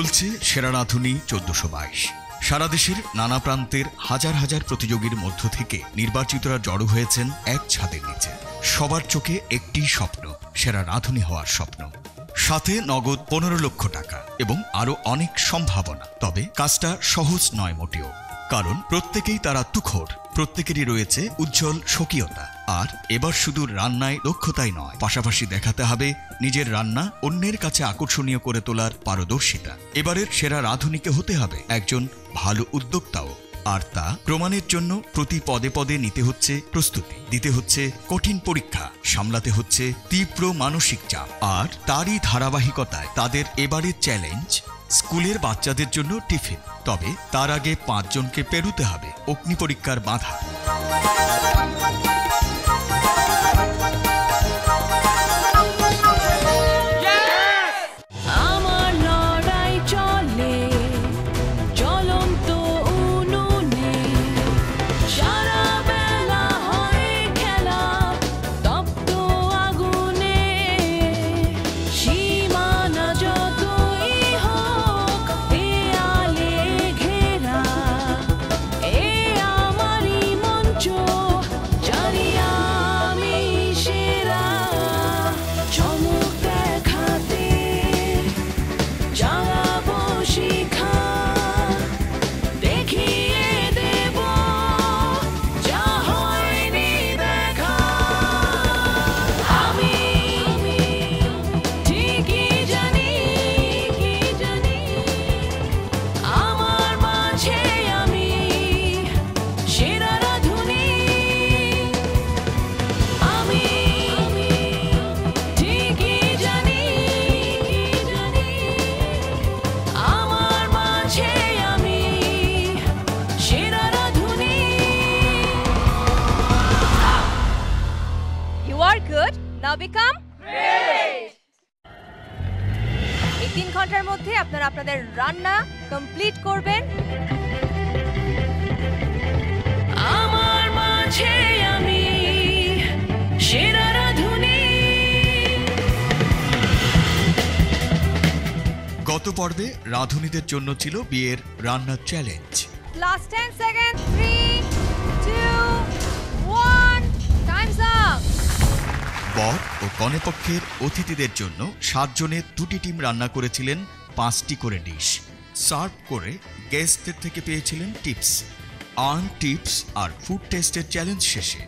চলছে সেরা রাঁধুনি 1422। সারা দেশের নানা প্রান্তের হাজার হাজার প্রতিযোগীর মধ্য থেকে নির্বাচিতরা জড়ো হয়েছেন এক ছাদের নিচে। সবার চোখে একটি স্বপ্ন, সেরা রাঁধুনি হওয়ার স্বপ্ন। সাথে নগদ 15 লক্ষ টাকা এবং আরো অনেক সম্ভাবনা। তবে কাজটা সহজ নয় মোটেও, কারণ প্রত্যেকেই তারা তুখোড়, প্রত্যেকেরই রয়েছে উজ্জ্বল স্বকীয়তা। আর এবার শুধু রান্নায় দক্ষতাই নয়, পাশাপাশি দেখাতে হবে নিজের রান্না অন্যের কাছে আকর্ষণীয় করে তোলার পারদর্শিতা। এবারের সেরা রাঁধুনিকে হতে হবে একজন ভালো উদ্যোক্তাও, আর তা প্রমাণের জন্য প্রতি পদে পদে নিতে হচ্ছে প্রস্তুতি, দিতে হচ্ছে কঠিন পরীক্ষা, সামলাতে হচ্ছে তীব্র মানসিক চাপ। আর তারই ধারাবাহিকতায় তাদের এবারের চ্যালেঞ্জ স্কুলের বাচ্চাদের জন্য টিফিন। তবে তার আগে 5 জনকে পেরুতে হবে অগ্নি পরীক্ষার বাধা। Now become great! এই 3 ঘন্টার মধ্যে আপনারা আপনাদের রান্না কমপ্লিট করবেন। আমার মাঝে আমি সেরা রাঁধুনি। গত পর্বে রাঁধুনিদের জন্য ছিল বিয়ের রান্নার challenge. Last 10 seconds. 3, 2, 1. Time's up. বর ও কনেপক্ষের অতিথিদের জন্য 7 জনের 2টি টিম রান্না করেছিলেন 5টি করে ডিশ। সার্ভ করে গেস্টদের থেকে পেয়েছিলেন টিপস। টিপস আর ফুড টেস্টের চ্যালেঞ্জ শেষে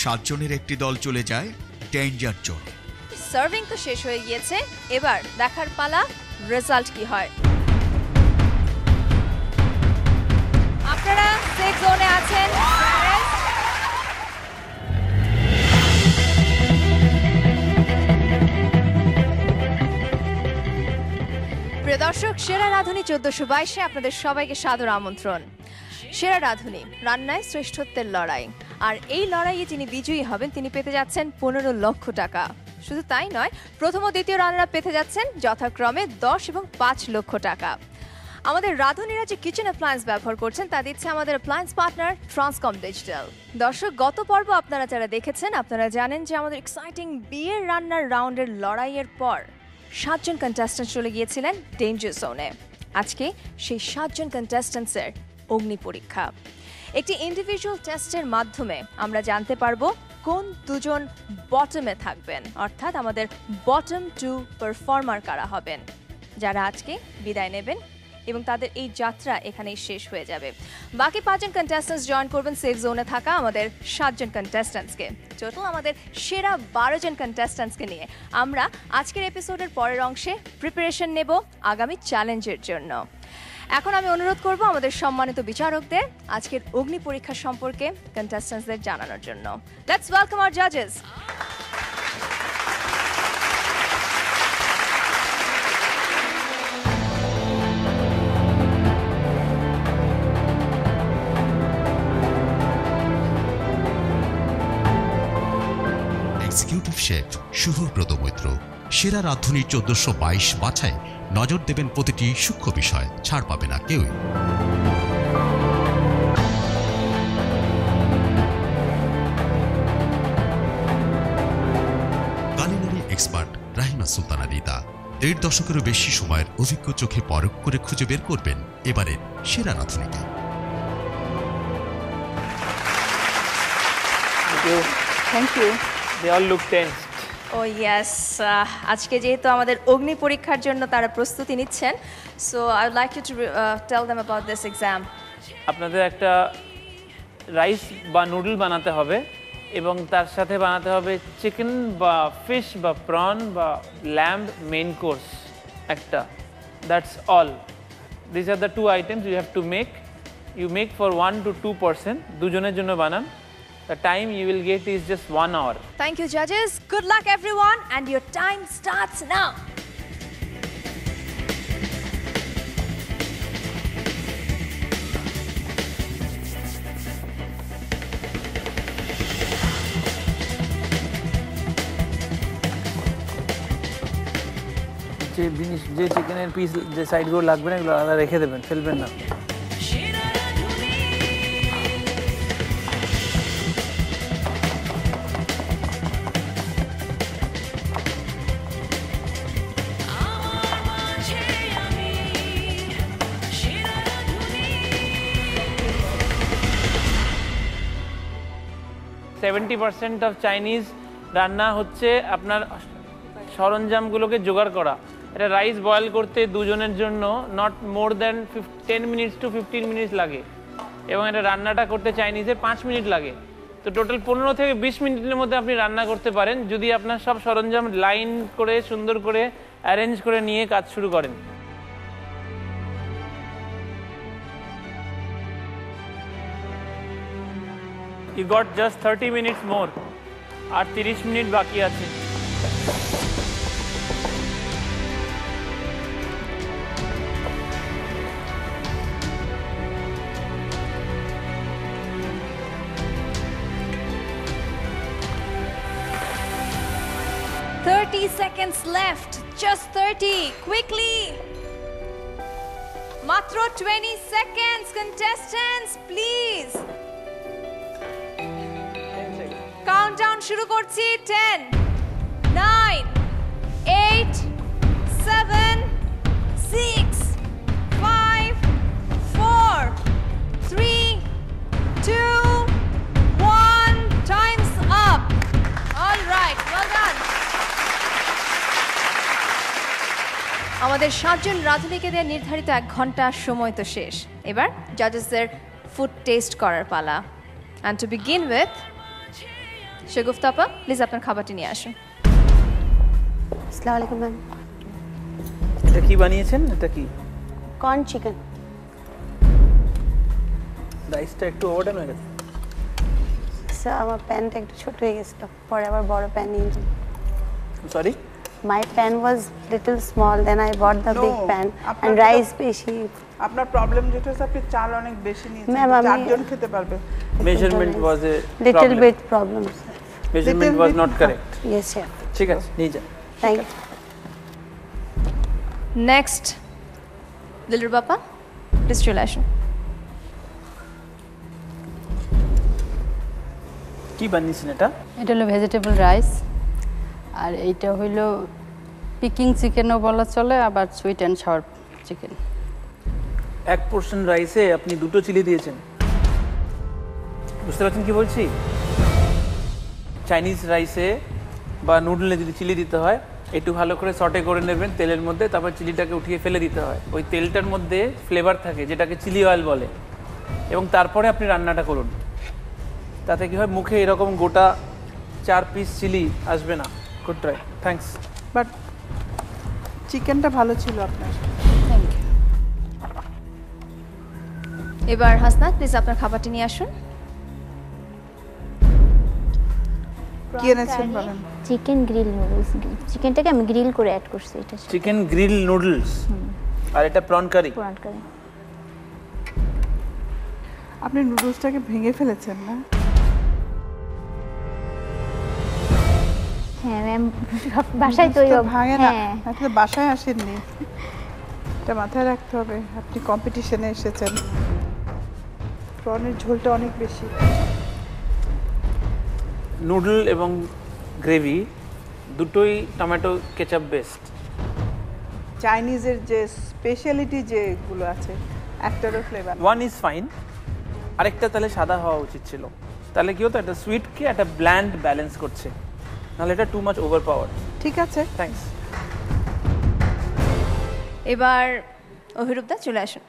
7 জনের একটি দল চলে যায় ডেঞ্জার জোনে। সার্ভিং তো শেষ হয়ে গিয়েছে, এবার দেখার পালা রেজাল্ট কি হয়। আপনারা সেফ জোনে আছেন। প্রিয় দর্শক, সেরা রাঁধুনি 1422-এ আপনাদের সবাইকে সাদর আমন্ত্রণ। সেরা রাঁধুনি, রান্নায় শ্রেষ্ঠত্বের লড়াই। আর এই লড়াইয়ে যিনি বিজয়ী হবেন তিনি পেতে যাচ্ছেন 15 লক্ষ টাকা। শুধু তাই নয়, প্রথম ও দ্বিতীয় রানারআপ পেতে যাচ্ছেন যথাক্রমে 10 এবং 5 লক্ষ টাকা। আমাদের রাঁধুনিরা যে কিচেন অ্যাপ্লায়েন্স ব্যবহার করছেন তা দিচ্ছে আমাদের অ্যাপ্লায়েন্স পার্টনার ট্রান্সকম ডিজিটাল। দর্শক, গত পর্ব আপনারা যারা দেখেছেন আপনারা জানেন যে আমাদের এক্সাইটিং বিয়ের রান্নার রাউন্ডের লড়াইয়ের পর 7 জন কন্টেস্ট্যান্ট চলে গিয়েছিলেন ডেঞ্জার জোনে। আজকে সেই 7 জন কন্টেস্ট্যান্টসের অগ্নি পরীক্ষা। একটি ইন্ডিভিজুয়াল টেস্টের মাধ্যমে আমরা জানতে পারবো কোন 2 জন বটমে থাকবেন, অর্থাৎ আমাদের বটম 2 পারফর্মার কারা হবেন, যারা আজকে বিদায় নেবেন এবং তাদের এই যাত্রা এখানেই শেষ হয়ে যাবে। বাকি 5 জন কন্টেস্ট্যান্টস জয়েন করবেন সেফ জোনে থাকা আমাদের 7 জন কন্টেস্ট্যান্টসকে। টোটাল আমাদের সেরা 12 জন কন্টেস্ট্যান্টসকে নিয়ে আমরা আজকের এপিসোডের পরের অংশে প্রিপারেশন নেব আগামী চ্যালেঞ্জের জন্য। এখন আমি অনুরোধ করব আমাদের সম্মানিত বিচারকদের আজকের অগ্নি পরীক্ষা সম্পর্কে কন্টেস্ট্যান্টসদের জানানোর জন্য। লেটস ওয়েলকাম আওয়ার জাজেস। Executive chef Shubhabrata Maitra. সেরা রাঁধুনি 1422 বাছাই নজর দেবেন প্রতিটি সূক্ষ্ম বিষয়, ছাড় পাবে না কেউই। Culinary expert Rahima Sultana Rita. দেড় দশকেরও বেশি সময়ের অভিজ্ঞ চোখে পরখ করে খুঁজে বের করবেন এবারের সেরা রাঁধুনিকে। Thank you. They all look tense. Oh yes, আজকে যেহেতু আমাদের অগ্নি পরীক্ষার জন্য তারা প্রস্তুতি নিচ্ছেন, so I would like you to tell them about this exam. আপনাদের একটা রাইস বা নুডল বানাতে হবে এবং তার সাথে বানাতে হবে চিকেন বা ফিশ বা প্রন বা ল্যাম্ব মেইন কোর্স একটা। That's all. This are the two items you have to make. You make for 1 to 2 person, দুজনের জন্য বানান। The time you will get is just 1 hour. Thank you, judges. Good luck, everyone, and your time starts now. যে জিনিস, যে চিকেনের piece, যে সাইডগুলো লাগবে না, এগুলো আলাদা রেখে দেবেন, ফেলবেন না। সেভেন্টি % অফ চাইনিজ রান্না হচ্ছে আপনার সরঞ্জামগুলোকে জোগাড় করা। এটা রাইস বয়েল করতে দুজনের জন্য not more than 10 minutes to 15 minutes লাগে, এবং এটা রান্নাটা করতে চাইনিজের 5 মিনিট লাগে। তো টোটাল 15 থেকে 20 মিনিটের মধ্যে আপনি রান্না করতে পারেন যদি আপনার সব সরঞ্জাম লাইন করে সুন্দর করে অ্যারেঞ্জ করে নিয়ে কাজ শুরু করেন। You got just 30 minutes more. R 30 minute বাকি আছে। Seconds left. Just 30. Quickly. Matro 20 seconds. Contestants, please. Countdown shuru korchi. 10, 9, 8, 7, 6, 5, 4, 3, 2, 1. Time's up. All right. Well done. আমাদের 7 জন রাঁধুনিকে দিয়ে নির্ধারিত 1 ঘন্টা সময় তো শেষ। এবার জাজেসদের ফুড টেস্ট করার পালা। And to begin with Shagufta আপা, প্লিজ আপনার খাবারটি নিয়ে আসুন। আসসালামু আলাইকুম ম্যাম। এটা কি বানিয়েছেন? এটা কি? Corn chicken. রাইসটা একটু ওভারডান হয়ে গেছে। স্যার আমার প্যানটা একটু ছোট হয়ে গেছিল, পরে আবার বড় প্যান নিয়ে নিলাম। Sorry? My pan was little small, then I bought the big pan and rice বেশি। আপনার প্রবলেম যেটা হচ্ছে আপনি চাল অনেক বেশি নিয়েছেন, ম্যাম আমি 4 জন খেতে পারবে। Measurement was a little bit problem sir. Measurement was not correct. Yes sir. ঠিক আছে, নিয়ে যান। Thank you. নেক্সট দিলরুব আপা, প্লিজ চলে আসুন। কি বানিয়েছেন এটা? এটা হলো ভেজিটেবল রাইস, আর এইটা হইলো পিকিং চিকেনও বলা চলে, আবার sweet and sour chicken. 1 portion রাইসে আপনি 2টো চিলি দিয়েছেন। বুঝতে পারছেন কি বলছি? চাইনিজ রাইসে বা নুডলে যদি চিলি দিতে হয়, একটু ভালো করে সটে করে নেবেন তেলের মধ্যে, তারপর চিলিটাকে উঠিয়ে ফেলে দিতে হয়। ওই তেলটার মধ্যে ফ্লেভার থাকে যেটাকে চিলি অয়েল বলে, এবং তারপরে আপনি রান্নাটা করুন। তাতে কি হয়, মুখে এরকম গোটা 4 পিস চিলি আসবে না। Good try, thanks. বাট চিকেনটা ভালো ছিল আপনার। Thank you. এবার হাসনাত, প্লিজ আপনার খাবারটি নিয়ে আসুন। কি এনেছেন বলেন? Chicken grill noodles. চিকেনটাকে আমি গ্রিল করে অ্যাড করছি এটা। চিকেন গ্রিল নুডলস, আর এটা প্রন কারি। পুরান কারি। আপনি নুডলসটাকে ভেঙে ফেলেছেন না? হ্যাঁ ম্যাম, বাসায় তো ভাঙে না, আসলে বাসায় আসেননি, এটা মাথায় রাখতে হবে। আপনি কম্পিটিশনে এসেছেন। প্রনের ঝোলটা অনেক বেশি। নুডল এবং গ্রেভি দুটোই টমেটো কেচাপ বেস্ট। চাইনিজের যে স্পেশালিটি যেগুলো আছে একটারও ফ্লেভার ওয়ান ইজ ফাইন, আরেকটা তাহলে সাদা হওয়া উচিত ছিল, তাহলে কি হতো একটা সুইটকে একটা ব্ল্যান্ড ব্যালেন্স করছে, নাহলে এটা টু মাচ ওভার পাওয়ার। ঠিক আছে। থ্যাঙ্কস। এবার অভিরূপদা চলে আসুন।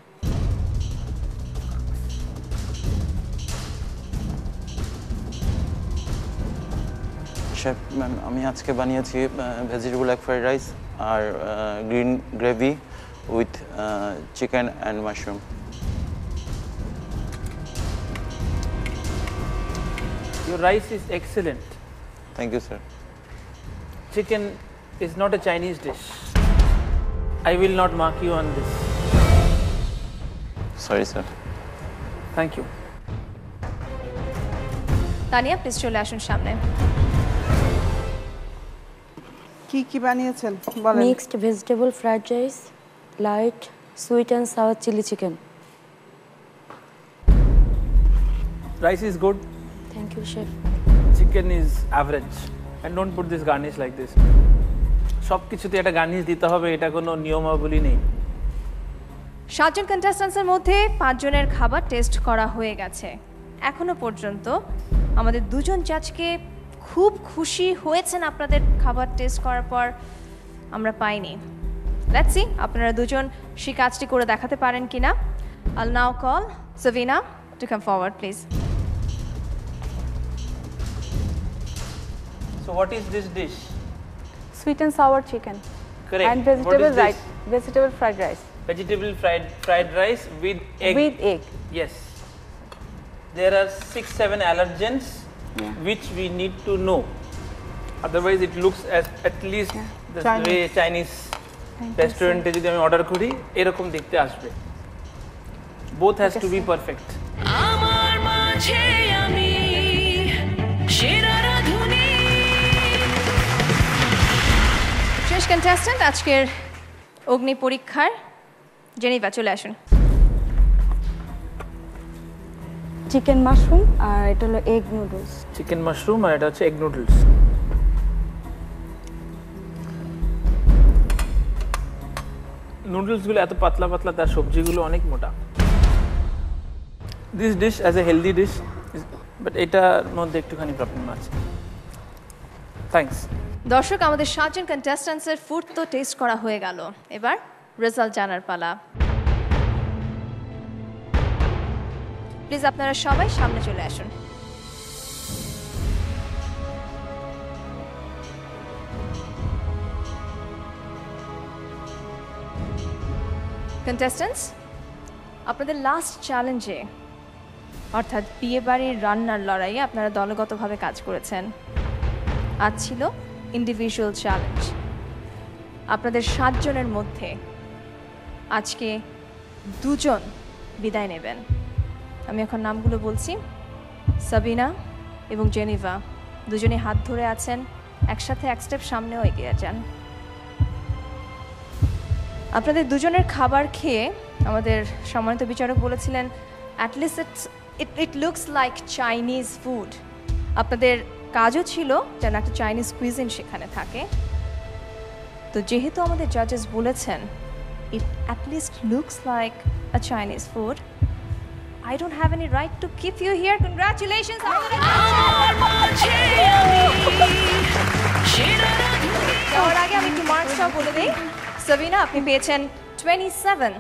শেফ ম্যাম, আমি আজকে বানিয়েছি ভেজিটেবল এগ ফ্রাইড রাইস আর green gravy with chicken and mushroom. Your rice is excellent. Thank you sir. Chicken is not a Chinese dish. I will not mark you on this. Sorry sir. Thank you. Tania please চলে আসুন সামনে। কি কি বানিয়েছেন বলেন। Mixed vegetable fried rice, light sweet and sour chilli chicken. Rice is good. Thank you chef. Chicken is average. And don't put this garnish like this. সব কিছুতে একটা গার্নিশ দিতে হবে, এটা কোনো নিয়মাবলী নেই। 7 জন কন্টেস্ট্যান্টসের মধ্যে 5 জনের খাবার টেস্ট করা হয়ে গেছে। এখনো পর্যন্ত আমাদের 2 জন জাজকে খুব খুশি হয়েছেন আপনাদের খাবার টেস্ট করার পর আমরা পাইনি। লেটস সি আপনারা 2 জন সেই কাজটি করে দেখাতে পারেন কিনা। I'll now call Savina to come forward please. So what is this dish? Sweet and sour chicken. Correct. And What vegetable is this? rice. Vegetable fried rice. Vegetable fried rice with egg. With egg. Yes. There are 6-7 allergens which we need to know. Otherwise it looks as at least the way Chinese restaurant e jodi ami order kori erokom dekhte ashbe. Both has to be perfect. আমার মাঝে আমি সেরা রাধুনী। শেষ contestant আজকের অগ্নি পরীক্ষার Geneva চলে আসুন। Chicken mushroom আর এটা হলো এগ নুডলস। চিকেন মাশরুম আর এটা হচ্ছে এগ নুডলস। নুডলসগুলো এত পাতলা পাতলা, তার সবজিগুলো অনেক মোটা। This dish as a healthy dish, but এটার মধ্যে একটুখানি প্রবলেম আছে। থ্যাঙ্কস। দর্শক, আমাদের 7 জন কন্টেস্ট্যান্টসের ফুড তো টেস্ট করা হয়ে গেল, এবার রেজাল্ট জানার পালা। প্লিজ আপনারা সবাই সামনে চলে আসুন। কন্টেস্ট্যান্টস, আপনাদের লাস্ট চ্যালেঞ্জে অর্থাৎ বিয়ে বাড়ির রান্নার লড়াইয়ে আপনারা দলগতভাবে কাজ করেছেন। আজ ছিল ইন্ডিভিজুয়াল চ্যালেঞ্জ। আপনাদের 7 জনের মধ্যে আজকে 2 জন বিদায় নেবেন। আমি এখন নামগুলো বলছি। সাবিনা এবং জেনিভা দুজনে হাত ধরে আছেন, একসাথে এক স্টেপ সামনেও এগিয়ে যান। আপনাদের 2 জনের খাবার খেয়ে আমাদের সম্মানিত বিচারক বলেছিলেন at least it looks like Chinese food. আপনাদের কাজও ছিল যেন একটা চাইনিজ কুইজিন সেখানে থাকে। তো যেহেতু আমাদের জাজেস বলেছেন it at least looks like a Chinese food, I don't have any right to keep you here. Congratulations. যাওয়ার আগে আমি একটু মার্কসটা বলে দিই। সাবিনা আপনি পেয়েছেন 27,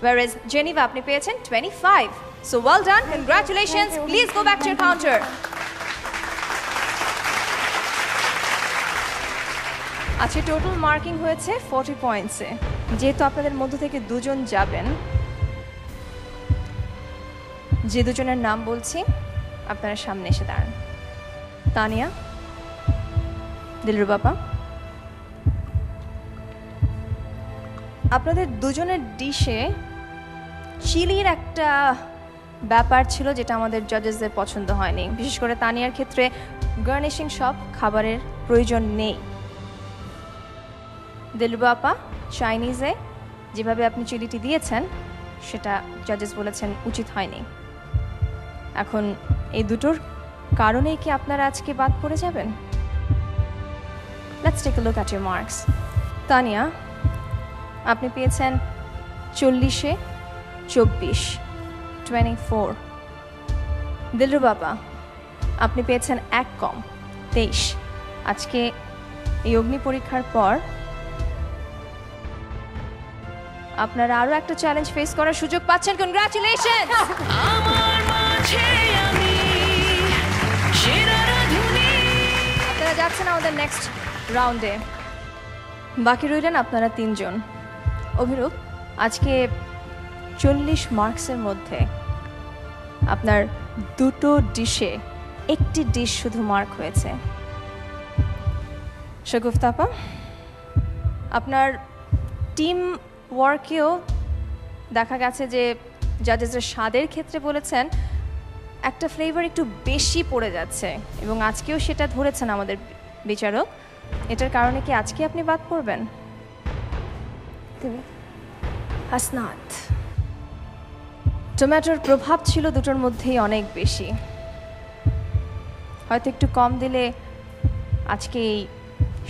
whereas Geneva আপনি পেয়েছেন 25. So well done. Congratulations. Please go back to your counter. আচ্ছা, টোটাল মার্কিং হয়েছে 40 পয়েন্টসে। যেহেতু আপনাদের মধ্য থেকে 2 জন যাবেন, যে 2 জনের নাম বলছি আপনারা সামনে এসে দাঁড়ান। তানিয়া, দিলরুবাপা, আপনাদের 2 জনের ডিশে চিলির একটা ব্যাপার ছিল যেটা আমাদের জাজেসদের পছন্দ হয়নি। বিশেষ করে তানিয়ার ক্ষেত্রে গার্নিশিং সব খাবারের প্রয়োজন নেই। দিলরুবাপা, চাইনিজে যেভাবে আপনি চিলিটি দিয়েছেন সেটা জাজেস বলেছেন উচিত হয়নি। এখন এই দুটোর কারণেই কি আপনারা আজকে বাদ পড়ে যাবেন? Let's take a look at your marks. Tania, আপনি পেয়েছেন 40-এ 24, 24। দিলরুবাবা, আপনি পেয়েছেন 1 কম, 23। আজকে এই অগ্নি পরীক্ষার পর আপনারা আরো একটা চ্যালেঞ্জ ফেস করার সুযোগ পাচ্ছেন। কনগ্রাচুলেশনস। আমার মাঝে আমি সেরা রাধুনী। আপনারা যাচ্ছেন আমাদের নেক্সট রাউন্ডে। বাকি রইলেন আপনারা 3 জন। অভিরূপ, আজকে 40 মার্কসের মধ্যে আপনার 2টো ডিশে 1টি ডিশ শুধু মার্ক হয়েছে। শগুফতা আপা, আপনার টিম ওয়ার্কেও দেখা গেছে যে জাজেসের স্বাদের ক্ষেত্রে বলেছেন একটা ফ্লেভার একটু বেশি পড়ে যাচ্ছে, এবং আজকেও সেটা ধরেছেন আমাদের বিচারক। এটার কারণে কি আজকে আপনি বাদ পড়বেন? হাসনাত, টমেটোর প্রভাব ছিল দুটোর মধ্যেই অনেক বেশি, হয়তো একটু কম দিলে আজকে এই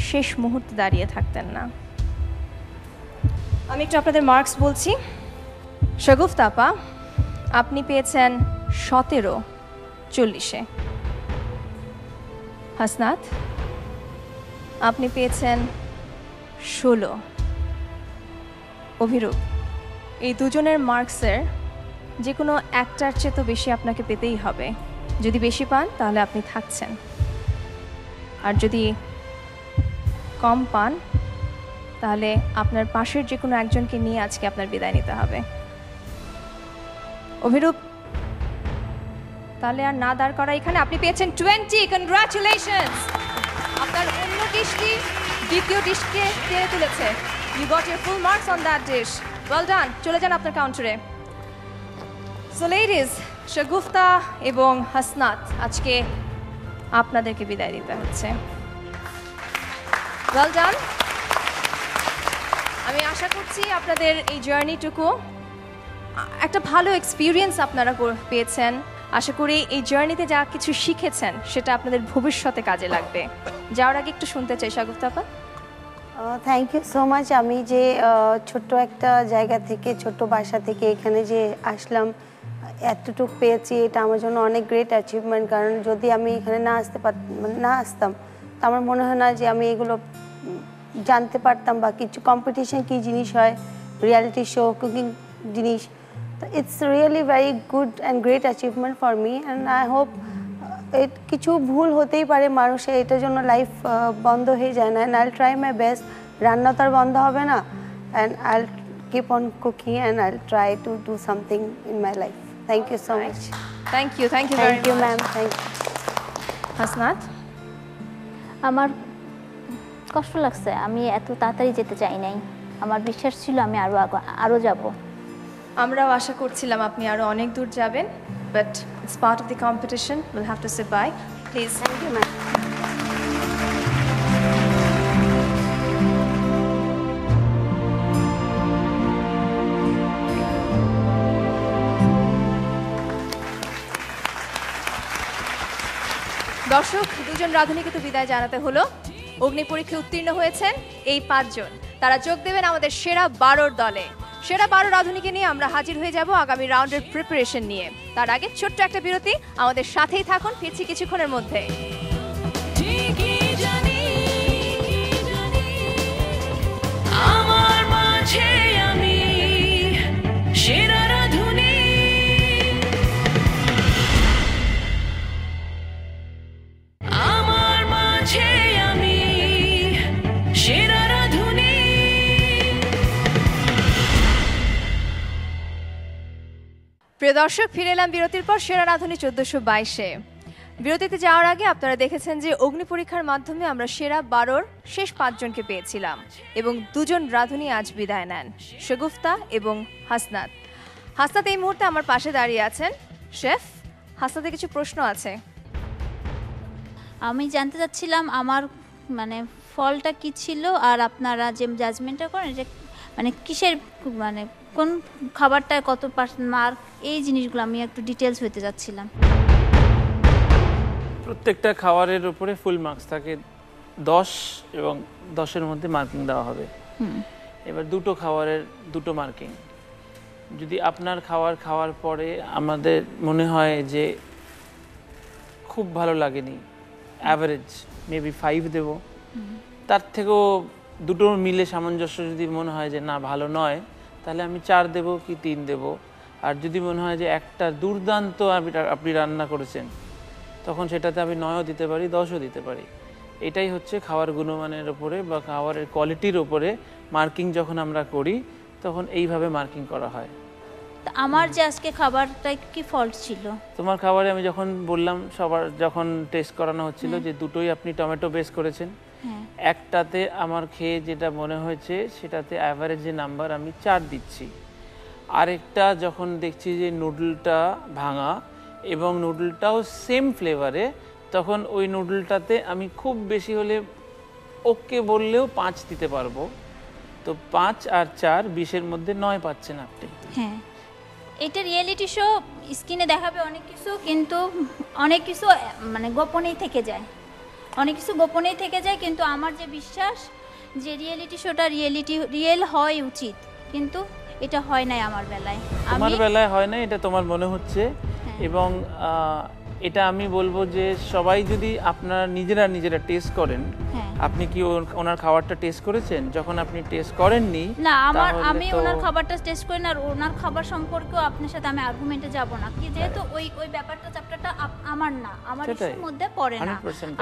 শেষ মুহূর্তে দাঁড়িয়ে থাকতেন না। আমি একটু আপনাদের মার্কস বলছি। শগুফতা আপা, আপনি পেয়েছেন 17, 40-এ। হাসনাত, আপনি পেয়েছেন 16। অভিরূপ, এই দুজনের মার্কসের যে কোনো একটার চেয়ে তো বেশি আপনাকে পেতেই হবে। যদি বেশি পান তাহলে আপনি থাকছেন, আর যদি কম পান তাহলে আপনার পাশের যে কোনো একজনকে নিয়ে আজকে আপনার বিদায় নিতে হবে। অভিরূপ, তাহলে আর না দাঁড় করা এখানে, আপনি পেয়েছেন 20। কনগ্রাচুলেশনস। আপনার অন্য ডিশটি দ্বিতীয় ডিশকে টেনে তুলেছে। You got your full marks on that dish. Well done. চলে যান আপনার কাউন্টারে। সো লেডিজ, শগুফতা এবং হাসনাত, আজকে আপনাদেরকে বিদায় দিতে হচ্ছে। Well done. আমি আশা করছি আপনাদের এই জার্নিটুকু একটা ভালো এক্সপিরিয়েন্স আপনারা পেয়েছেন। আশা করি এই জার্নিতে যা কিছু শিখেছেন সেটা আপনাদের ভবিষ্যতে কাজে লাগবে। যাওয়ার আগে একটু শুনতে চাই শাগুফতা আপা। Thank you so much. আমি যে ছোট্ট একটা জায়গা থেকে, ছোট্ট বাসা থেকে এখানে যে আসলাম, এতটুকু পেয়েছি, এটা আমার জন্য অনেক গ্রেট অ্যাচিভমেন্ট। কারণ যদি আমি এখানে না আসতাম তো আমার মনে হয় না যে আমি এগুলো জানতে পারতাম, বা কিছু কম্পিটিশন কী জিনিস হয়, রিয়ালিটি শো, কুকিং জিনিস। তো it's really very good and great achievement for me, and I hope কিছু ভুল হতেই পারে মানুষের, এটার জন্য লাইফ বন্ধ হয়ে যায় না। And I'll try my best. রান্না তো আর বন্ধ হবে না, and I'll keep on cooking and I'll try to do something in my life. Thank you so much. Thank you very much. Thank you ma'am. Thank you. Hasnat, আমার কষ্ট লাগছে, আমি এত তাড়াতাড়ি যেতে চাই নাই। আমার বিশ্বাস ছিল আমি আরও যাব। আমরাও আশা করছিলাম আপনি আরো অনেক দূর যাবেন, but it's part of the competition. Will have to say bye. Please. Thank you ma'am. দর্শক, দুজন রাঁধুনিকে তো বিদায় জানাতে হলো। অগ্নি পরীক্ষায় উত্তীর্ণ হয়েছেন এই 5 জন। তারা যোগ দেবেন আমাদের সেরা 12 দলে। সেরা 12 রাঁধুনিকে নিয়ে আমরা হাজির হয়ে যাব আগামী রাউন্ডের প্রিপারেশন নিয়ে। তার আগে ছোট্ট একটা বিরতি। আমাদের সাথেই থাকুন, ফিরছি কিছুক্ষণের মধ্যে। আমার মাঝে আমি সেরা রাধুনী। আমার মাঝে আমি সেরা রাধুনী। প্রিয় দর্শক, ফিরে এলাম বিরতির পর সেরা রাঁধুনি 1422-এ। বিরতিতে যাওয়ার আগে আপনারা দেখেছেন যে অগ্নি পরীক্ষার মাধ্যমে আমরা সেরা 12-র শেষ 5 জনকে পেয়েছিলাম, এবং 2 জন রাঁধুনি আজ বিদায় নেন, শগুফতা এবং হাসনাত। হাসনাত এই মুহূর্তে আমার পাশে দাঁড়িয়ে আছেন। শেফ, হাসনাতের কিছু প্রশ্ন আছে। আমি জানতে চাচ্ছিলাম আমার মানে ফলটা কি ছিল, আর আপনারা যে জাজমেন্টটা করেন যে মানে কিসের, মানে কোন খাবারটায় কত পার্সেন্ট মার্ক, এই জিনিসগুলো আমি একটু ডিটেলস হতে যাচ্ছিলাম। প্রত্যেকটা খাবারের উপরে ফুল মার্কস থাকে 10, এবং 10-এর মধ্যে মার্কিং দেওয়া হবে। এবার দুটো খাবারের দুটো মার্কিং। যদি আপনার খাওয়ার পরে আমাদের মনে হয় যে খুব ভালো লাগেনি, অ্যাভারেজ মেবি 5 দেব। তার থেকেও দুটো মিলে সামঞ্জস্য যদি মনে হয় যে না ভালো নয়, তাহলে আমি 4 দেব কি 3 দেব। আর যদি মনে হয় যে একটা দুর্দান্ত আপনি রান্না করেছেন, তখন সেটাতে আমি 9ও দিতে পারি, 10ও দিতে পারি। এটাই হচ্ছে খাওয়ার গুণমানের ওপরে বা খাবারের কোয়ালিটির ওপরে মার্কিং যখন আমরা করি, তখন এইভাবে মার্কিং করা হয়। তা আমার যে আজকে খাবারটা কি ফল্ট ছিল? তোমার খাবারে আমি যখন বললাম, সবার যখন টেস্ট করানো হচ্ছিল যে দুটোই আপনি টমেটো বেস করেছেন, একটাতে আমার খেয়ে যেটা মনে হয়েছে সেটাতে অ্যাভারেজ যে নাম্বার আমি 4 দিচ্ছি। আরেকটা যখন দেখছি যে নুডলটা ভাঙা এবং নুডলটাও সেম ফ্লেভারে, তখন ওই নুডলটাতে আমি খুব বেশি হলে ওকে বললেও 5 দিতে পারবো। তো 5 আর 4 20-এর মধ্যে 9 পাচ্ছেন আপনি। হ্যাঁ, এটা রিয়েলিটি শো, স্ক্রিনে দেখাবে অনেক কিছু, কিন্তু অনেক কিছু মানে গোপনেই থেকে যায়, অনেক কিছু গোপনেই থেকে যায়। কিন্তু আমার যে বিশ্বাস যে রিয়েলিটি শোটা রিয়েল হয় উচিত, কিন্তু এটা হয় নাই আমার বেলায়। আমার বেলায় হয় না, এটা তোমার মনে হচ্ছে। এবং এটা আমি বলবো যে সবাই যদি আপনারা নিজেরা টেস্ট করেন, আপনি কি ওনার খাবারটা টেস্ট করেছেন? যখন আপনি টেস্ট করেননি, না আমি ওনার খাবারটা টেস্ট করি না, আর ওনার খাবার সম্পর্কেও আপনার সাথে আমি আর্গুমেন্টে যাব না, কি যেহেতু ওই ব্যাপারটা চ্যাপ্টারটা আমার না, আমার ইস্যুর মধ্যে পড়ে না,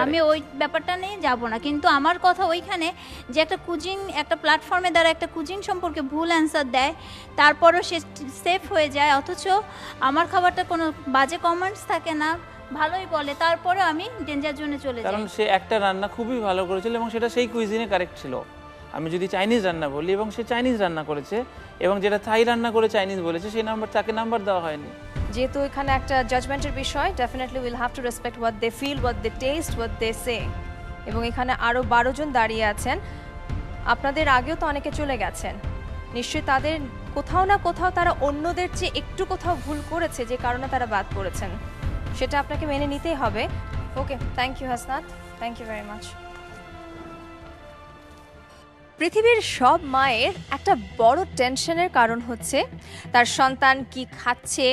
আমি ওই ব্যাপারটা নিয়ে যাব না। কিন্তু আমার কথা ওইখানে যে একটা কুজিন, একটা প্ল্যাটফর্মে দ্বারা একটা কুজিন সম্পর্কে ভুল অ্যান্সার দেয়, তারপরও সে সেফ হয়ে যায়, অথচ আমার খাবারটা কোনো বাজে কমেন্টস থাকে না, ভালোই বলে, তারপরে আমি ডেঞ্জার জোনে চলে যাই। কারণ সে একটা রান্না খুবই ভালো করেছিল এবং সেটা সেই কুইজিনে কারেক্ট ছিল। আমি যদি চাইনিজ রান্না বলি এবং সে চাইনিজ রান্না করেছে, এবং যেটা থাই রান্না করে চাইনিজ বলেছে, সেই তাকে নাম্বার দেওয়া হয়নি। যেহেতু এখানে একটা জাজমেন্টের বিষয়, definitely will have to respect what they feel, what they taste, what they say. এবং এখানে আরও 12 জন দাঁড়িয়ে আছেন, আপনাদের আগেও তো অনেকে চলে গেছেন, নিশ্চয়ই তাদের কোথাও না কোথাও তারা অন্যদের চেয়ে একটু কোথাও ভুল করেছে, যে কারণে তারা বাদ পড়েছেন, সেটা আপনাকে মেনে নিতেই হবে। Okay, thank you Hasnat, thank you very much. পৃথিবীর সব মায়ের একটা বড় টেনশনের কারণ হচ্ছে তার সন্তান কি খাচ্ছে,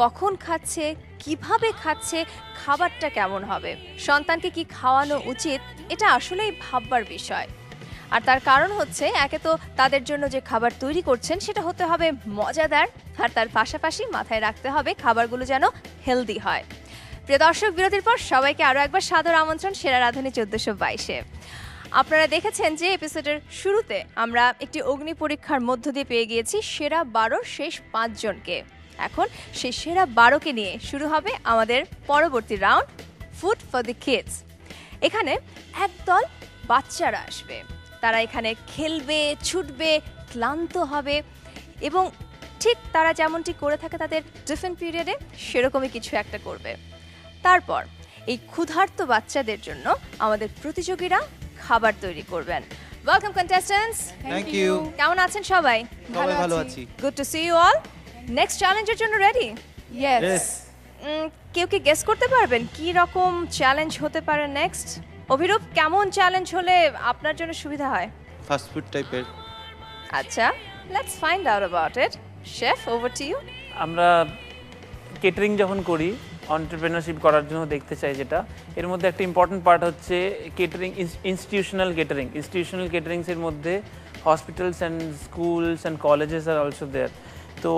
কখন খাচ্ছে, কিভাবে খাচ্ছে, খাবারটা কেমন হবে, সন্তানকে কি খাওয়ানো উচিত, এটা আসলেই ভাববার বিষয়। আর তার কারণ হচ্ছে, একে তো তাদের জন্য যে খাবার তৈরি করছেন সেটা হতে হবে মজাদার, আর তার পাশাপাশি মাথায় রাখতে হবে খাবারগুলো যেন হেলদি হয়। প্রিয় দর্শক, বিরতির পর সবাইকে আরও একবার সাদর আমন্ত্রণ সেরা রাঁধুনি 1422-এ। আপনারা দেখেছেন যে এপিসোডের শুরুতে আমরা একটি অগ্নি পরীক্ষার মধ্য দিয়ে পেয়ে গিয়েছি সেরা 12 শেষ 5 জনকে। এখন সেই সেরা 12কে নিয়ে শুরু হবে আমাদের পরবর্তী round, food for the kids. এখানে একদল বাচ্চারা আসবে, তারা এখানে খেলবে, ছুটবে, ক্লান্ত হবে এবং ঠিক তারা যেমনটি করে থাকে তাদের টিফিন পিরিয়ডে, সেরকমই কিছু একটা করবে। তারপর এই ক্ষুধার্ত বাচ্চাদের জন্য আমাদের প্রতিযোগীরা খাবার তৈরি করবেন। Welcome contestants. Thank you. কেমন আছেন সবাই? ভালো আছি। Good to see you all. Next চ্যালেঞ্জের জন্য রেডি? ইয়েস। কেউ কি গেস করতে পারবেন কি রকম চ্যালেঞ্জ হতে পারে নেক্সট? অভিরূপ, কেমন চ্যালেঞ্জ হলে আপনার জন্য সুবিধা হয়? ফাস্ট ফুড টাইপের। আচ্ছা, let's find out about it. Chef, over to you. আমরা কেটারিং যখন করি, এন্টারপ্রেনারশিপ করার জন্য দেখতে চাই যেটা, এর মধ্যে একটা ইম্পর্টেন্ট পার্ট হচ্ছে কেটারিং, ইনস্টিটিউশনাল কেটারিং। ইনস্টিটিউশনাল কেটারিংসের মধ্যে hospitals and schools and colleges আর অলসো দেয়ার। তো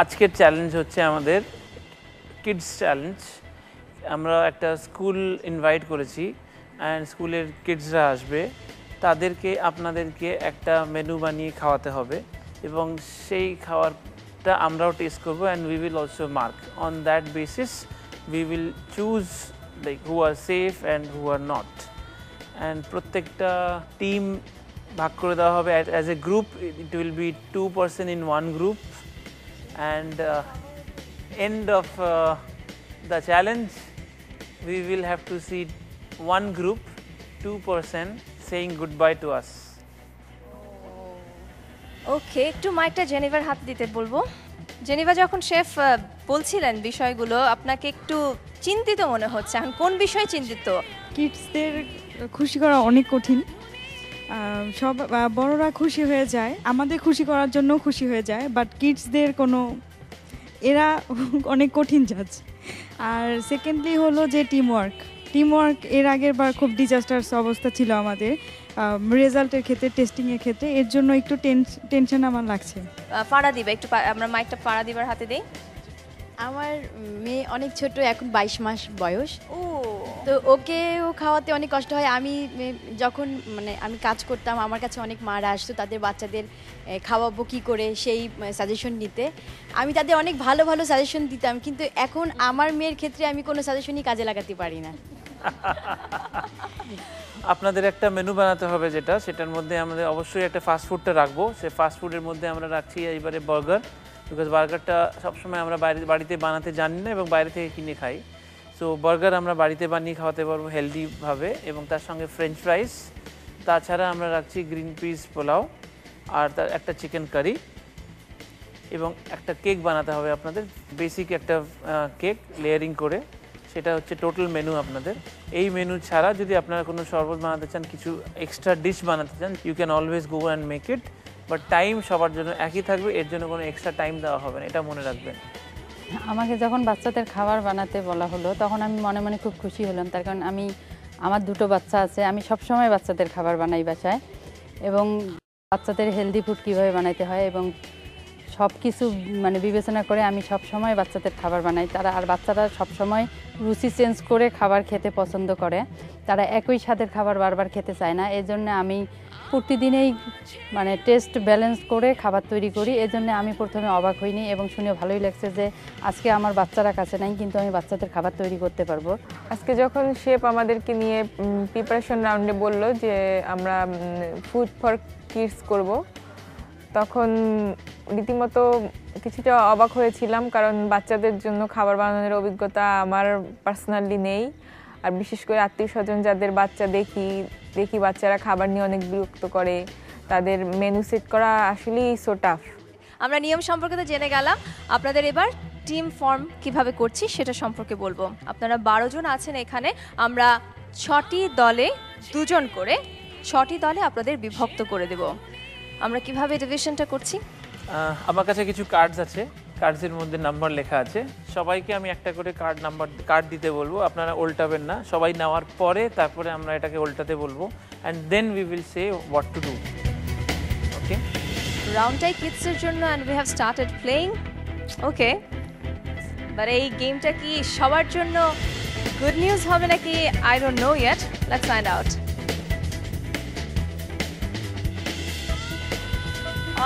আজকের চ্যালেঞ্জ হচ্ছে আমাদের কিডস চ্যালেঞ্জ। আমরা একটা স্কুল ইনভাইট করেছি অ্যান্ড স্কুলের কিডসরা আসবে, তাদেরকে আপনাদেরকে একটা মেনু বানিয়ে খাওয়াতে হবে এবং সেই খাবারটা আমরাও টেস্ট করবো and we will also mark on that basis. we will choose like who are safe and who are not, and প্রত্যেকটা টিম ভাগ করে দেওয়া হবে as a group. It will be 2 person in one group, and end of the challenge we will have to see one group, 2 person saying goodbye to us. ওকে, একটু মাইকটা জেনিভার হাতে দিতে বলবো। জেনিভা, যখন শেফ বলছিলেন বিষয়গুলো, আপনাকে একটু চিন্তিত মনে হচ্ছে, এখন কোন বিষয়ে চিন্তিত? কিডসদের খুশি করা অনেক কঠিন, সব বড়রা খুশি হয়ে যায়, আমাদের খুশি করার জন্য খুশি হয়ে যায়, বাট কিডসদের কোনো এরা অনেক কঠিন জাজ। আর সেকেন্ডলি হলো যে টিমওয়ার্ক এর আগের বার খুব ডিজাস্টার্স অবস্থা ছিল আমাদের রেজাল্টের ক্ষেত্রে, টেস্টিংয়ের ক্ষেত্রে, এর জন্য একটু টেনশন আমার লাগছে। পাড়া দিবা একটু, আমরা মাইকটা পাড়া দিবার হাতে দেই। আমার মেয়ে অনেক ছোট, এখন 22 মাস বয়স। ও, তো ওকেও খাওয়াতে অনেক কষ্ট হয়। আমি যখন আমি কাজ করতাম, আমার কাছে অনেক মারা আসতো তাদের বাচ্চাদের খাওয়াবো কী করে সেই সাজেশন নিতে। আমি তাদের অনেক ভালো ভালো সাজেশন দিতাম, কিন্তু এখন আমার মেয়ের ক্ষেত্রে আমি কোনো সাজেশনই কাজে লাগাতে পারি না। আপনাদের একটা মেনু বানাতে হবে, সেটার মধ্যে আমাদের অবশ্যই একটা ফাস্টফুডটা রাখবো। সে ফাস্টফুডের মধ্যে আমরা রাখছি এইবারে বার্গার, বিকজ বার্গারটা সবসময় আমরা বাড়িতে বানাতে জানি না এবং বাইরে থেকে কিনে খাই। সো বার্গার আমরা বাড়িতে বানিয়ে খাওয়াতে পারবো হেলদিভাবে, এবং তার সঙ্গে ফ্রেঞ্চ ফ্রাইস। তাছাড়া আমরা রাখছি গ্রিন পিস পোলাও, আর তার একটা চিকেন কারি, এবং একটা কেক বানাতে হবে আপনাদের, বেসিক একটা কেক লেয়ারিং করে। সেটা হচ্ছে টোটাল মেনু আপনাদের। এই মেনু ছাড়া যদি আপনারা কোনো শরবত বানাতে চান, কিছু এক্সট্রা ডিশ বানাতে চান, you can always go and make it, but time সবার জন্য একই থাকবে, এর জন্য কোনো এক্সট্রা টাইম দেওয়া হবে না, এটা মনে রাখবেন। আমাকে যখন বাচ্চাদের খাবার বানাতে বলা হলো, তখন আমি মনে মনে খুব খুশি হলাম, তার কারণ আমার 2 বাচ্চা আছে। আমি সবসময় বাচ্চাদের খাবার বানাই বাসায়, এবং বাচ্চাদের হেলদি ফুড কীভাবে বানাইতে হয় এবং সব কিছু বিবেচনা করে আমি সব সময় বাচ্চাদের খাবার বানাই। বাচ্চারা সব সময় রুচি চেঞ্জ করে খাবার খেতে পছন্দ করে, তারা একই স্বাদের খাবার বারবার খেতে চায় না। এই জন্য আমি প্রতিদিনেই টেস্ট ব্যালেন্স করে খাবার তৈরি করি। এই জন্য আমি প্রথমে অবাক হইনি এবং শুনে ভালোই লাগছে যে আজকে আমার বাচ্চারা কাছে নাই, কিন্তু আমি বাচ্চাদের খাবার তৈরি করতে পারবো। আজকে যখন শেফ আমাদেরকে নিয়ে প্রিপারেশন রাউন্ডে বলল যে আমরা ফুড ফর কিডস করব, তখন রীতিমতো কিছুটা অবাক হয়েছিলাম, কারণ বাচ্চাদের জন্য খাবার বানানোর অভিজ্ঞতা আমার পার্সোনালি নেই। আর বিশেষ করে আত্মীয় স্বজন যাদের বাচ্চা দেখি বাচ্চারা খাবার নিয়ে অনেক বিরক্ত করে, তাদের মেনু সেট করা আসলেই সো টাফ। আমরা নিয়ম সম্পর্কে তো জেনে গেলাম, আপনাদের এবার টিম ফর্ম কিভাবে করছি সেটা সম্পর্কে বলবো। আপনারা 12 জন আছেন এখানে, আমরা 6টি দলে 2 জন করে 6টি দলে আপনাদের বিভক্ত করে দেব। আমরা কিভাবে ডিভিশনটা করছি? আমার কাছে কিছু কার্ডস আছে, কার্ডসের মধ্যে নাম্বার লেখা আছে। সবাইকে আমি একটা করে কার্ড দিতে বলবো, আপনারা উল্টাবেন না। সবাই নেওয়ার পরে তারপরে আমরা এটাকে উল্টাতে বলবো, and then we will say what to do. Okay, রাউন্ডটাই কিডসের জন্য, and we have started playing. Okay, but এই গেমটা কি সবার জন্য গুড নিউজ হবে নাকি? I don't know yet, let's find out.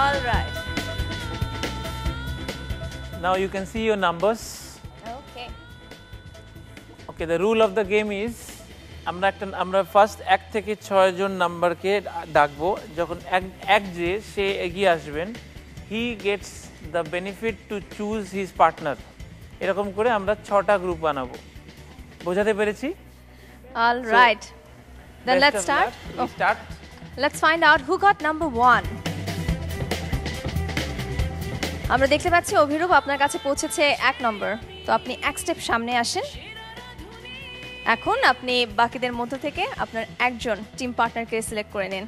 All right. Now you can see your numbers. Okay. Okay, the rule of the game is আমরা first 1 থেকে 6 জন নাম্বারকে ডাকবো। যখন এক যে সে এগিয়ে আসবেন, he gets the benefit to choose his partner. এরকম করে আমরা 6টা গ্রুপ বানাবো। বোঝাতে পেরেছি? All right. Then let's start. Let's find out who got number 1. আমরা দেখতে পাচ্ছি অভিরূপ আপনার কাছে পৌঁছেছে 1 নম্বর, তো আপনি 1 স্টেপ সামনে আসেন। এখন আপনি বাকিদের মধ্য থেকে আপনার একজন টিম পার্টনারকে সিলেক্ট করে নিন।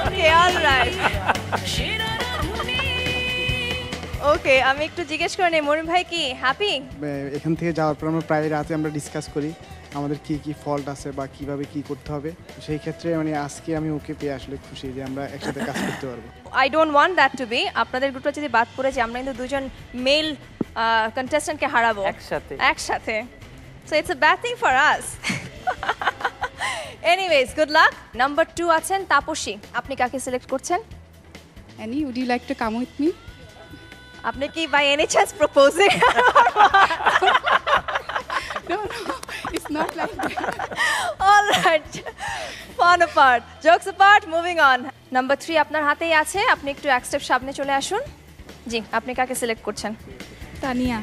ওকে, অলরাইট। ওকে, আমি একটু জিজ্ঞেস করে নেই, মরিম ভাই কি হ্যাপি? এখান থেকে যাওয়ার পর আমরা প্রায় রাতে আমরা ডিসকাস করি আমাদের কি কি ফল্ট আছে বা কিভাবে কি করতে হবে। সেই ক্ষেত্রে আজকে আমি ওকে পেয়ে আসলে খুশি যে আমরা একসাথে কাজ করতে পারবো। I don't want that to be. আপনাদের গ্রুপটা যদি বাদ পড়ে যায়, আমরা কিন্তু 2 জন মেল কন্টেস্ট্যান্টকে হারাবো একসাথে। So it's a bad thing for us. Anyways, good luck. Number 2 আছেন তাপসী, আপনি কাকে সিলেক্ট করছেন? Annie, would you like to come with me? আপনি কি by any chance proposing? No, it's not like that. All right, fun apart, jokes apart, moving on. Number 3 আপনার হাতেই আছে, আপনি একটু এক স্টেপ সামনে চলে আসুন। জি, আপনি কাকে সিলেক্ট করছেন? তানিয়া।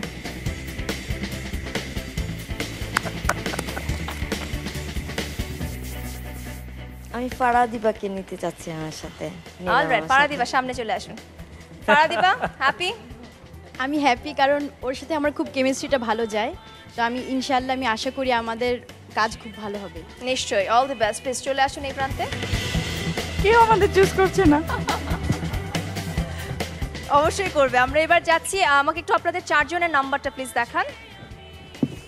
আমি ফারাদিবাকে নিতে চাচ্ছি আমার সাথে। অলরাইট, ফারাদিবা সামনে চলে আসুন। ফারাদিবা, হ্যাপি? আমি হ্যাপি কারণ ওর সাথে আমার খুব কেমিস্ট্রিটা ভালো যায়। তো আমি ইনশাআল্লাহ আমি আশা করি আমাদের কাজ খুব ভালো হবে। নিশ্চয়ই, অল দ্য বেস্ট। প্লিজ চলে আসুন এই প্রান্তে। কেউ আমাদের চুজ করছে না। অবশ্যই করবে। আমরা এবার যাচ্ছি, আমাকে একটু আপনাদের 4 জনের নাম্বারটা প্লিজ দেখান।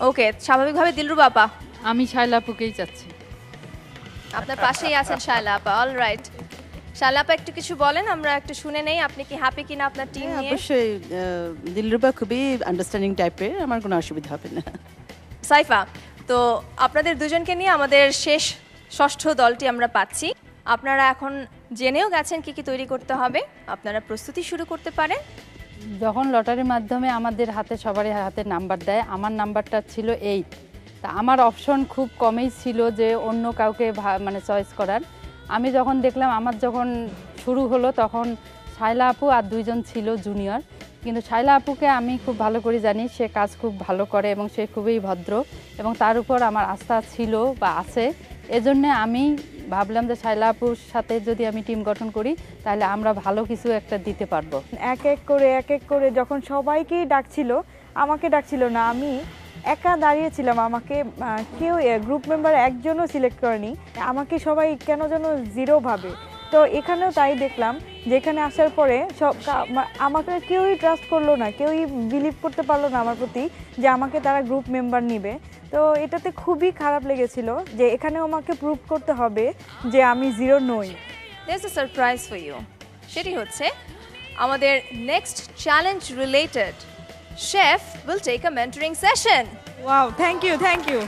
ওকে, স্বাভাবিকভাবে দিলরুবা আপা। আমি শায়লা আপুকেই চাচ্ছি। আপনার পাশেই আছেন শায়লা আপা। অল রাইট, শায়লা আপা একটু কিছু বলেন, আমরা একটু শুনে নেই আপনি কি হ্যাপি কিনা আপনার টিম নিয়ে। অবশ্যই দিলরুবা খুবই আন্ডারস্ট্যান্ডিং টাইপের, আমার কোনো অসুবিধা হবে না। সাইফা, তো আপনাদের দুজনকে নিয়ে আমাদের ষষ্ঠ দলটি আমরা পাচ্ছি। আপনারা এখন জেনেও গেছেন কি কি তৈরি করতে হবে, আপনারা প্রস্তুতি শুরু করতে পারেন। যখন লটারির মাধ্যমে আমাদের হাতে সবারই হাতে নাম্বার দেয়, আমার নাম্বারটা ছিল 8। তা আমার অপশন খুব কমই ছিল যে অন্য কাউকে মানে চয়েস করার। আমি যখন দেখলাম আমার যখন শুরু হলো তখন শায়লা আপু আর 2 জন ছিল জুনিয়র, কিন্তু শায়লা আপুকে আমি খুব ভালো করে জানি, সে কাজ খুব ভালো করে এবং সে খুবই ভদ্র এবং তার উপর আমার আস্থা ছিল বা আছে। এজন্য আমি ভাবলাম যে শায়লা আপুর সাথে যদি আমি টিম গঠন করি তাহলে আমরা ভালো কিছু একটা দিতে পারবো। এক এক করে যখন সবাইকেই ডাকছিল, আমাকে ডাকছিল না, আমি একা দাঁড়িয়েছিলাম। আমাকে কেউ গ্রুপ মেম্বার একজনও সিলেক্ট করেনি, আমাকে সবাই কেন যেন জিরো ভাবে। তো এখানেও তাই দেখলাম যে এখানে আসার পরে আমাকে কেউই ট্রাস্ট করলো না, কেউই বিলিভ করতে পারলো না আমার প্রতি যে আমাকে তারা গ্রুপ মেম্বার নিবে। তো এটাতে খুবই খারাপ লেগেছিল যে এখানেও আমাকে প্রুভ করতে হবে যে আমি জিরো নই। There's a surprise for you. সেটি হচ্ছে আমাদের next challenge related chef will take a mentoring session. Wow, thank you.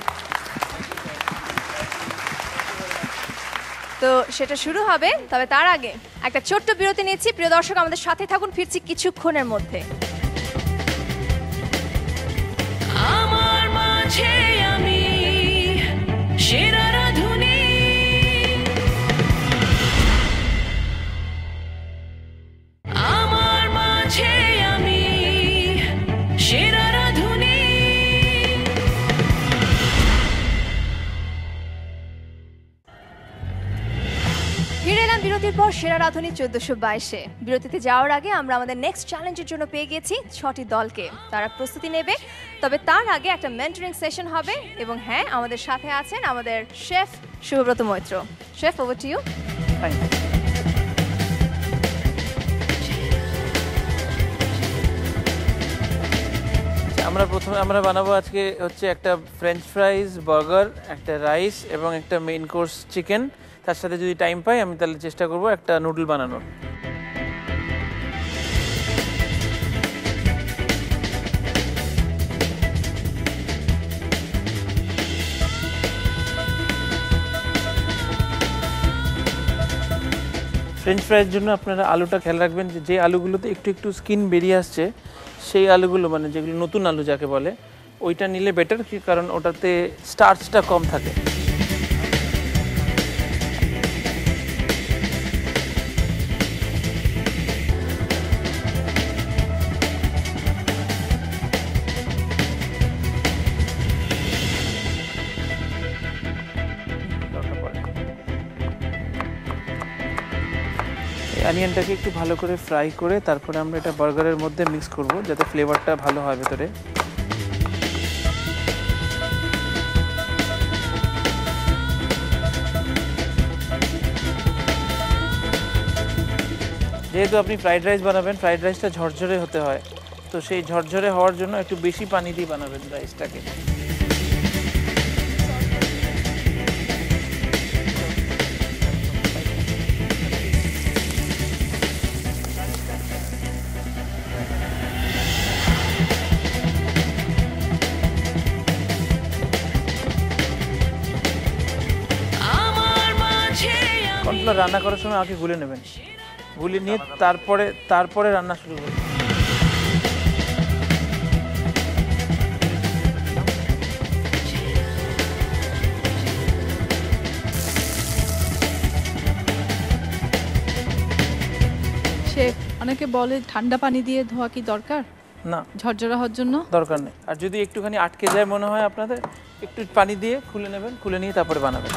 তো সেটা শুরু হবে, তবে তার আগে একটা ছোট্ট বিরতি নিচ্ছি। প্রিয় দর্শক, আমাদের সাথে থাকুন, ফিরছি কিছুক্ষণের মধ্যে। আমার মাঝে আমি সেরা রাঁধুনি, আমার মাঝে আমি সেরা রাঁধুনি। ফিরে এলাম বিরতির পর সেরা রাঁধুনি 1422-এ। বিরতিতে যাওয়ার আগে আমরা আমাদের নেক্সট চ্যালেঞ্জের জন্য পেয়ে গেছি 6টি দলকে, তারা প্রস্তুতি নেবে। তবে তার আগে একটা মেন্টরিং সেশন হবে এবং হ্যাঁ, আমাদের সাথে আছেন আমাদের chef Shubhabrata Maitra. Chef, over to you. আমরা বানাবো আজকে হচ্ছে একটা ফ্রেঞ্চ ফ্রাইজ, বার্গার, একটা রাইস এবং একটা মেইন কোর্স চিকেন। তার সাথে যদি টাইম পাই আমি তাহলে চেষ্টা করব একটা নুডল বানানোর। ফ্রেঞ্চ ফ্রাইয়ের জন্য আপনারা আলুটা খেয়াল রাখবেন যে আলুগুলোতে একটু একটু স্কিন বেরিয়ে আসছে সেই আলুগুলো, মানে যেগুলো নতুন আলু যাকে বলে, ওইটা নিলে বেটার, কারণ ওটাতে স্টার্চটা কম থাকে। অনিয়নটাকে একটু ভালো করে ফ্রাই করে তারপরে আমরা এটা বার্গারের মধ্যে মিক্স করব যাতে ফ্লেভারটা ভালো হয় ভেতরে। যেহেতু আপনি ফ্রাইড রাইস বানাবেন, ফ্রাইড রাইসটা ঝরঝরে হতে হয়, তো সেই ঝরঝরে হওয়ার জন্য একটু বেশি পানি দিয়ে বানাবেন রাইসটাকে। কর্নফ্লাওয়ার রান্না করার সময় আগে গুলে নেবেন, গুলে নিয়ে তারপরে রান্না শুরু করবেন। শেফ, অনেকে বলে ঠান্ডা পানি দিয়ে ধোয়া কি দরকার? না, ঝরঝরা হওয়ার জন্য দরকার নেই। আর যদি একটুখানি আটকে যায় মনে হয় আপনাদের, একটু পানি দিয়ে খুলে নেবেন, খুলে নিয়ে তারপরে বানাবেন।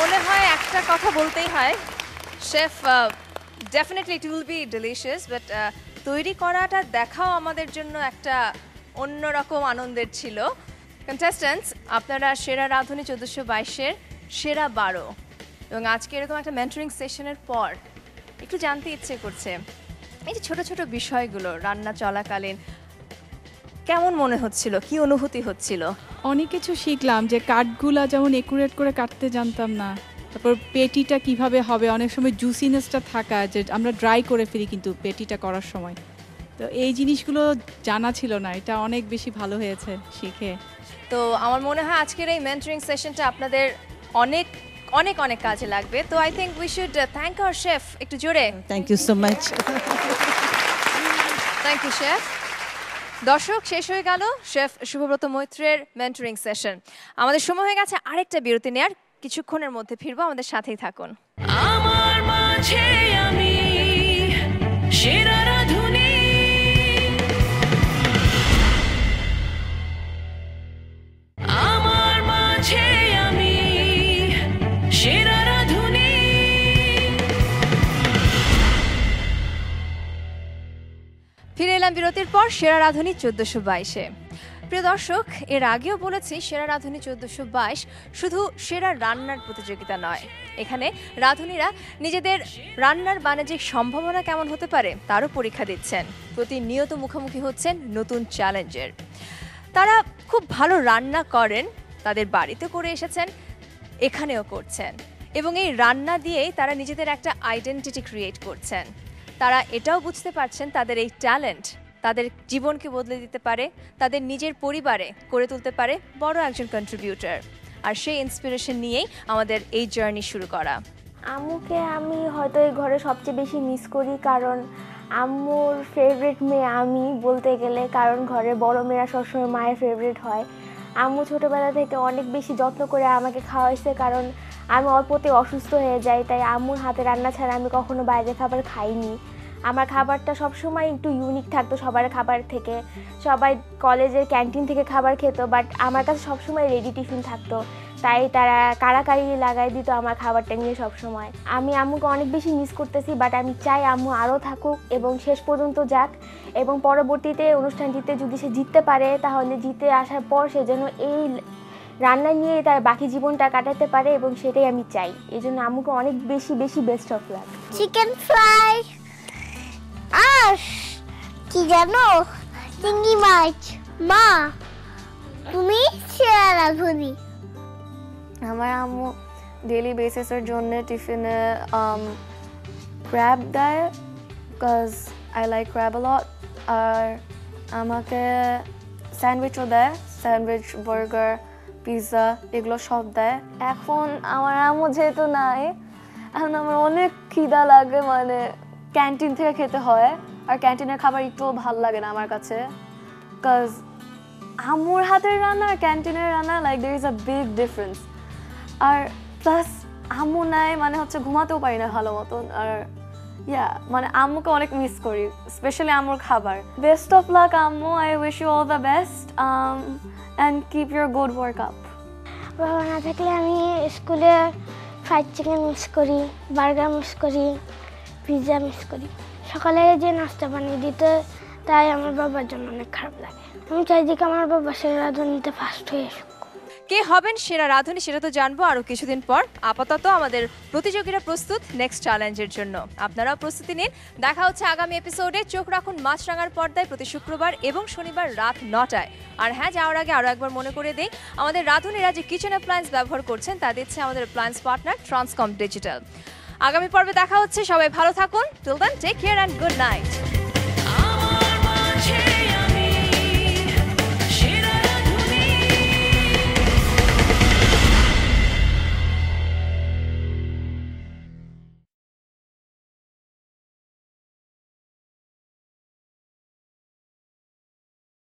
মনে হয় একটা কথা বলতেই হয়, chef definitely it will be delicious, but তৈরি করাটা দেখাও আমাদের জন্য একটা অন্যরকম আনন্দের ছিল। কন্টেস্ট্যান্টস, আপনারা সেরা রাঁধুনি 1422-এর সেরা 12, এবং আজকে এরকম একটা মেন্টরিং সেশনের পর একটু জানতে ইচ্ছে করছে এই যে ছোট ছোট বিষয়গুলো রান্না চলাকালীন কেমন মনে হচ্ছিল, কি অনুভূতি হচ্ছিল? অনেক কিছু শিখলাম, যে কাটগুলা যেমন একুরেট করে কাটতে জানতাম না, তারপর পেটিটা কিভাবে হবে, অনেক সময় জুসিনেসটা থাকা, যে আমরা ড্রাই করে ফেলি কিন্তু পেটিটা করার সময়, তো এই জিনিসগুলো জানা ছিল না, এটা অনেক বেশি ভালো হয়েছে শিখে। তো আমার মনে হয় আজকের এই মেন্টরিং সেশনটা আপনাদের অনেক অনেক অনেক কাজে লাগবে। তো I think we should thank our chef একটু জোরে। Thank you so much. Thank you chef. দর্শক, শেষ হয়ে গেল শেফ শুভব্রত মৈত্রের মেন্টরিং সেশন। আমাদের সময় হয়ে গেছে আরেকটা বিরতি নেয়ার, কিছুক্ষণের মধ্যে ফিরবো, আমাদের সাথেই থাকুন। আমার মাঝে আমি সেরা রাঁধুনি, আমার মাঝে আমি সেরা রাঁধুনি। ফিরে এলাম বিরতির পর সেরা রাঁধুনি 1422-এ। প্রিয় দর্শক, এর আগেও বলেছি সেরা রাঁধুনি 1422 শুধু সেরা রান্নার প্রতিযোগিতা নয়, এখানে রাঁধুনিরা নিজেদের রান্নার বাণিজ্যিক সম্ভাবনা কেমন হতে পারে তারও পরীক্ষা দিচ্ছেন, প্রতিনিয়ত মুখোমুখি হচ্ছেন নতুন চ্যালেঞ্জের। তারা খুব ভালো রান্না করেন, তাদের বাড়িতে করে এসেছেন, এখানেও করছেন, এবং এই রান্না দিয়েই তারা নিজেদের একটা আইডেন্টিটি ক্রিয়েট করছেন। তারা এটাও বুঝতে পারছেন তাদের এই ট্যালেন্ট তাদের জীবনকে বদলে দিতে পারে, তাদের নিজের পরিবারে করে তুলতে পারে বড় একজন কন্ট্রিবিউটর। আর সেই ইন্সপিরেশন নিয়েই আমাদের এই জার্নি শুরু করা। আম্মুকে আমি হয়তো এই ঘরে সবচেয়ে বেশি মিস করি, কারণ আম্মুর ফেভারিট মেয়ে আমি বলতে গেলে, কারণ ঘরে বড় মেয়েরা সবসময় মায়ের ফেভারিট হয়। আম্মু ছোটোবেলা থেকে অনেক বেশি যত্ন করে আমাকে খাওয়াইছে, কারণ আমি অল্পতে অসুস্থ হয়ে যাই, তাই আম্মুর হাতে রান্না ছাড়া আমি কখনো বাইরে খাবার খাইনি। আমার খাবারটা সবসময় একটু ইউনিক থাকতো সবার খাবার থেকে। সবাই কলেজের ক্যান্টিন থেকে খাবার খেত, বাট আমার কাছে সবসময় রেডি টিফিন থাকতো, তাই তারা কাড়াকাড়ি লাগাই দিত আমার খাবারটা নিয়ে সবসময়। আমি আম্মুকে অনেক বেশি মিস করতেছি, বাট আমি চাই আম্মু আরও থাকুক এবং শেষ পর্যন্ত যাক, এবং পরবর্তীতে অনুষ্ঠানটিতে যদি সে জিততে পারে, তাহলে জিতে আসার পর সে যেন এই রান্না নিয়ে তার বাকি জীবনটা কাটাতে পারে, এবং সেটাই আমি চাই। এই জন্য আম্মুকে অনেক বেশি বেশি best of luck. Chicken fry আর কি জানো, চিংড়ি মাছ। মা, তুমি সেরা রাঁধুনি। আমার আম্মু ডেইলি বেসিসের জন্য টিফিনে ক্র্যাব দেয়, বিকজ আই লাইক ক্র্যাব আ লট। আর আমাকে স্যান্ডউইচও দেয়, স্যান্ডউইচ, বার্গার, পিৎজা, এগুলো সব দেয়। এখন আমার আম্মু যেহেতু নাই, এখন আমার অনেক খিদা লাগে, মানে ক্যান্টিন থেকে খেতে হয়, আর ক্যান্টিনের খাবার একটুও ভালো লাগে না আমার কাছে, বিকজ আম্মুর হাতের রান্না আর ক্যান্টিনের রান্না like there is a big difference. আর প্লাস আম্মু নাই মানে হচ্ছে ঘুমাতেও পারি না ভালো মতন। আর মানে আম্মুকে অনেক মিস করি, স্পেশালি আম্মুর খাবার। বেস্ট অফ লাক আম্মু, I wish you all the best and keep your good work up. বাবা না থাকলে আমি স্কুলে ফ্রাইড চিকেন মিস করি, বার্গার মিস করি, পিৎজা মিস করি। সকালে যে নাস্তা বানিয়ে দিতে, তাই আমার বাবার জন্য অনেক খারাপ লাগে। আমি চাই যে আমার বাবা সেরা রাঁধুনিতে ফার্স্ট হয়ে আসুক। কে হবেন সেরা রাঁধুনি সেটা তো জানবো আরও কিছুদিন পর। আপাতত আমাদের প্রতিযোগীরা প্রস্তুত নেক্সট চ্যালেঞ্জের জন্য, আপনারাও প্রস্তুতি নিন। দেখা হচ্ছে আগামী এপিসোডে। চোখ রাখুন মাছরাঙার পর্দায় প্রতি শুক্রবার এবং শনিবার রাত 9টায়। আর হ্যাঁ, যাওয়ার আগে আরও একবার মনে করে দিই, আমাদের রাঁধুনিরা যে কিচেন অ্যাপ্লায়েন্স ব্যবহার করছেন তা দিচ্ছে আমাদের অ্যাপ্লায়েন্স পার্টনার ট্রান্সকম ডিজিটাল। আগামী পর্বে দেখা হচ্ছে, সবাই ভালো থাকুন। Till then, take care and good night.